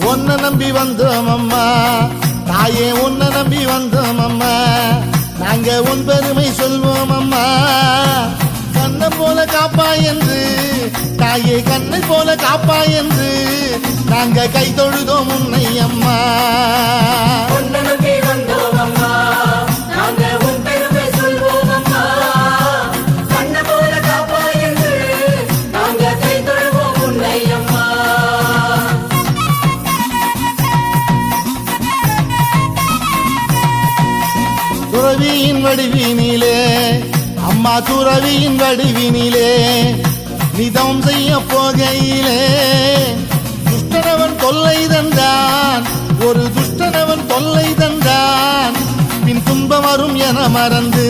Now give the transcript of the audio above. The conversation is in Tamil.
உன்னை நம்பி வந்தோம் அம்மா தாயே, உன்னை நம்பி வந்தோம் அம்மா. நாங்க உன் பெருமை சொல்வோம் அம்மா. கண்ணை போல காப்பா என்று தாயே, கண்ணை போல காப்பா என்று நாங்க கை தொழுதோம் உன்னை அம்மா. துறவியின் வடிவினிலே அம்மா, துறவியின் வடிவினிலே நிதம் செய்ய போகையிலே துஷ்டனவன் தொல்லை தந்தான், ஒரு துஷ்டனவன் தொல்லை தந்தான். பின் துன்பம் வரும் என மறந்து